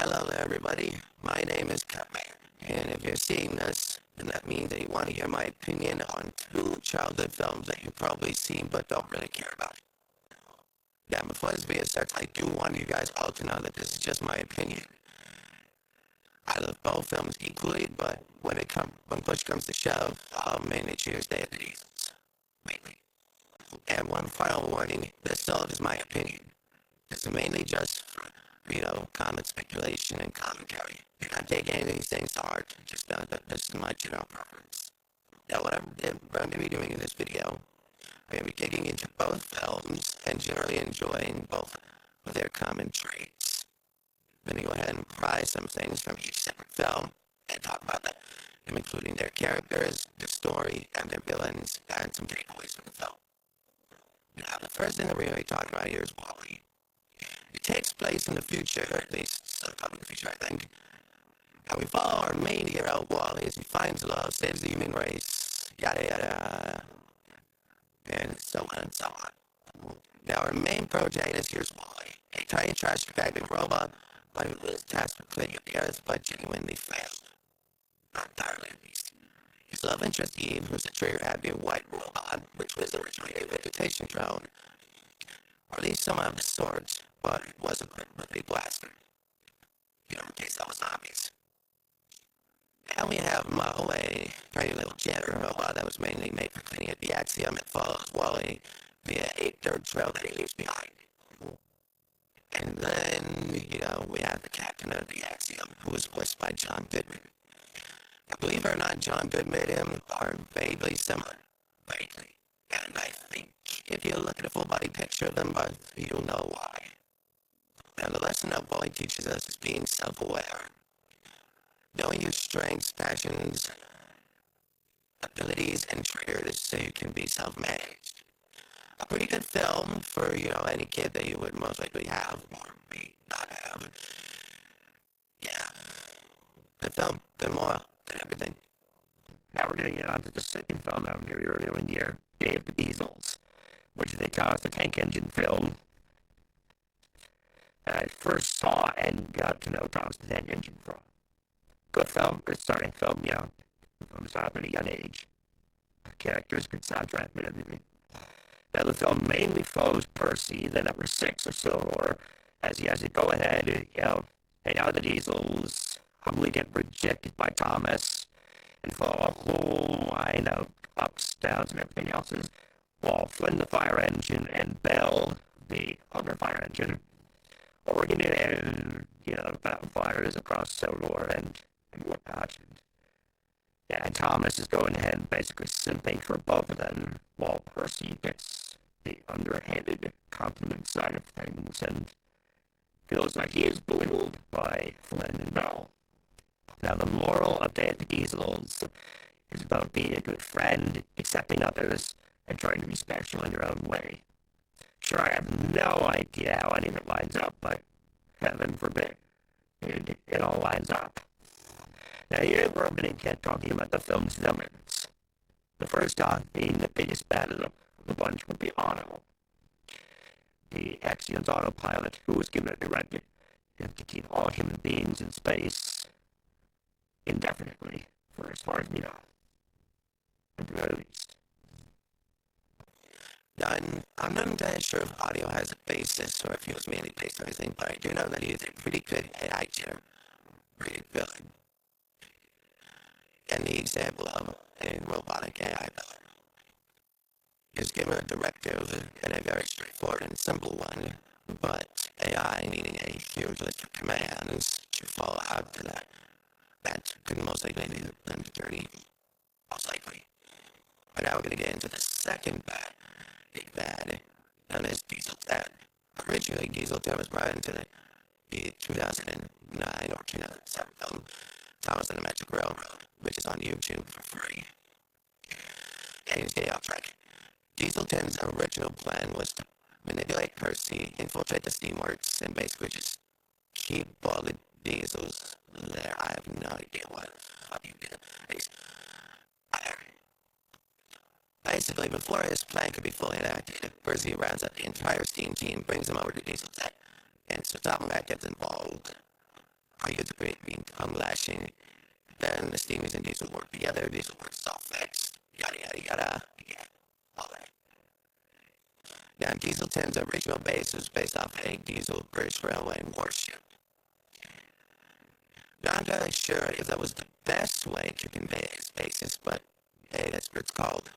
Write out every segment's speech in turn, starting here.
Hello everybody, my name is Catman, and if you're seeing this, then that means that you want to hear my opinion on two childhood films that you've probably seen but don't really care about. Yeah, before this video starts, I do want you guys all to know that this is just my opinion. I love both films equally, but when push comes to shove, I'll mainly choose Day of the Diesels. Mainly. And one final warning, this still is my opinion. This is mainly just common speculation and commentary. Do not take any of these things to heart. Just know that this is my general preference. Now, what I'm going to be doing in this video, I'm going to be digging into both films and generally enjoying both of their common traits. I'm going to go ahead and pry some things from each separate film and talk about them, including their characters, their story, and their villains, and some takeaways from the film. Now, the first thing that we're going to be talking about here is WALL-E. It takes place in the future, or at least still coming in the future, I think. And we follow our main hero, WALL-E, as he finds love, saves the human race, yada yada, and so on and so on. Now, our main protagonist here is WALL-E, a tiny trash-compacting robot, but who is tasked with cleaning up the earth, but genuinely failed. Not entirely, at least. His love interest, Eve, who's a trigger-happy white robot, which was originally a vegetation drone, or at least some of the sorts, but it was equipped with a blaster. In case that was zombies. And we have Mo, a tiny little janitor robot that was mainly made for cleaning up the Axiom and follows WALL-E via a dirt trail that he leaves behind. And then, we have the captain of the Axiom, who was voiced by John Goodman. Now, believe it or not, John Goodman and him are vaguely similar. Vaguely. And I think if you look at a full-body picture of them both, you'll know why. Now, the lesson that WALL-E teaches us is being self-aware. Knowing your strengths, passions, abilities, and triggers so you can be self-managed. A pretty good film for, any kid that you would most likely have or may not have. Yeah. Good film, good moral, good everything. Now we're going to get on to the second film I'm going to be reviewing here, Day of the Diesels, which they tell us the tank engine film. I first saw and got to know Thomas the Tank Engine from. Good film, good starting film, The film started at a young age. Characters, good soundtrack, and everything. Now the film mainly follows Percy, the number 6 or so, or as he has to go ahead, hang out with the Diesels, humbly get rejected by Thomas, and follow a whole line of ups, downs, and everything else, while Flynn the fire engine and Bell, the other fire engine, working in, battle fires across Sodor and whatnot. And Thomas is going ahead and basically simping for both of them, while Percy gets the underhanded compliment side of things and feels like he is belittled by Flynn and Bell. Now, the moral of Day of the Diesels is about being a good friend, accepting others, and trying to be special in your own way. Sure, I have no idea how any of it lines up, but heaven forbid, it all lines up. Now here we're going to get talking about the film's villains. The first on being the biggest bad of the bunch would be Otto, the Axion's autopilot, who was given a directive to keep all human beings in space indefinitely, for as far as we know, at the very least. I'm not entirely sure if Audio has a basis or if he was mainly based on anything, but I do know that he is a pretty good AI generated villain. And the example of a robotic AI villain is given a directive and a very straightforward and simple one, but AI needing a huge list of commands to follow out to that could most likely be the journey, most likely. But now we're going to get into the second big bad, known as Diesel 10. Originally, Diesel 10 was brought into the 2009 or 2007 film Thomas and the Magic Railroad, which is on YouTube for free. And he's getting off track. Diesel 10's original plan was to manipulate Percy, infiltrate the steamworks, and basically just keep all the diesels there. I have no idea what you did. Basically, before his plan could be fully enacted, Percy rounds up the entire steam team, brings them over to Diesel Tech, and Sir Topham gets involved. how you agree mean tongue lashing. Then the steamers and diesel work together. Diesel works all fixed. Yada yada yada. Yeah, all that. Now, Diesel 10's original base was based off a Diesel British Railway warship. Not entirely sure if that was the best way to convey his basis, but hey, that's what it's called.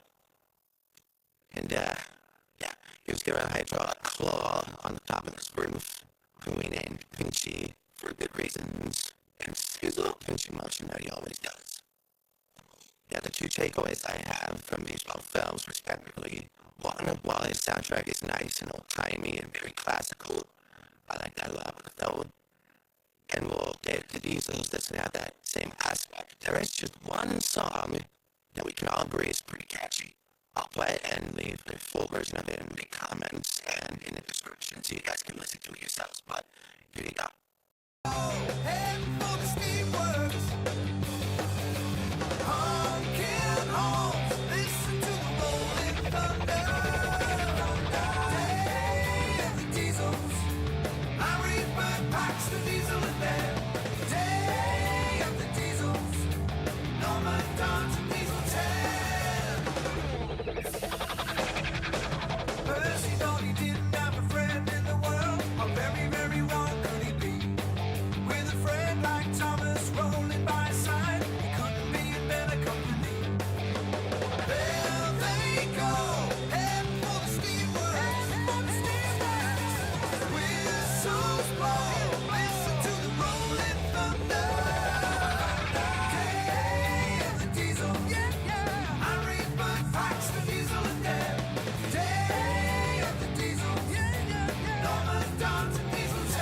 And, yeah, he was given a hydraulic claw on the top of his roof, who we named Pinchy for good reasons. And his little pinchy motion that he always does. Yeah, the two takeaways I have from these both films, respectively, one, while his soundtrack is nice and old-timey and very classical, I like that a lot with the film. And well, David the Diesels doesn't have that same aspect. There is just one song that we can all agree is pretty catchy. I'll play it and leave the full version of it in the comments and in the description so you guys can listen to it yourselves. But here you go. Head for the steamworks. Honkin' horns. Listen to the rolling thunder. Day of the diesels. Larry Bird packs the diesel in there. Day of the diesels. Norman Dons and Diesel 10. Percy thought he didn't have a friend in the world. How very, very wrong could he be? With a friend like Thomas rolling by his side, he couldn't be in better company. There they go, heading for the steamworks. Whistles blow, listen to the rolling thunder. Day of the diesel, yeah, yeah. Harry Bird packs the diesel in there. Day of the diesel, yeah, yeah, yeah. Norman Dons and Diesel 10.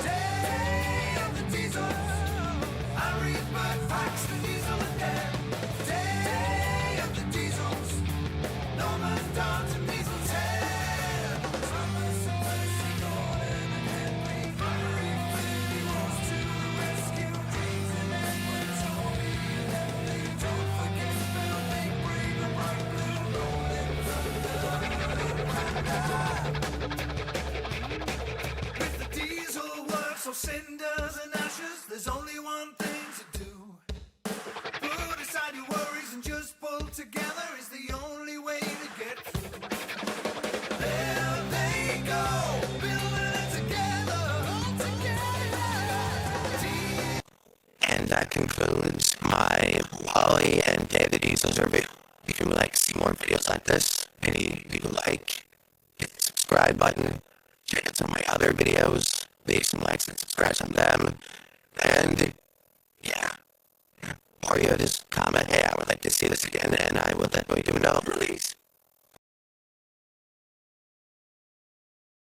Day of the diesel, Harry Bird packs the diesel in there. Day of the diesels, Norman Dons and Diesel 10. Thomas and Percy Gordon and Henry Flynn was to the rescue. James and Edward, Toby and Emily. Don't forget Bill, Nick, Brave and Bright Blue, rolling thunder. With the diesel works of cinders and ashes, there's only one thing to do. Put aside your worries and just pull together is the only way to get through. There they go, building it together, all together. And that concludes my Wally and David Diesel's review. If you would like to see more videos like this, maybe if you like, hit the subscribe button, check out some of my other videos, leave some likes and subscribe on them, and yeah. Or you just comment, hey, I would like to see this again, and I will definitely do an release.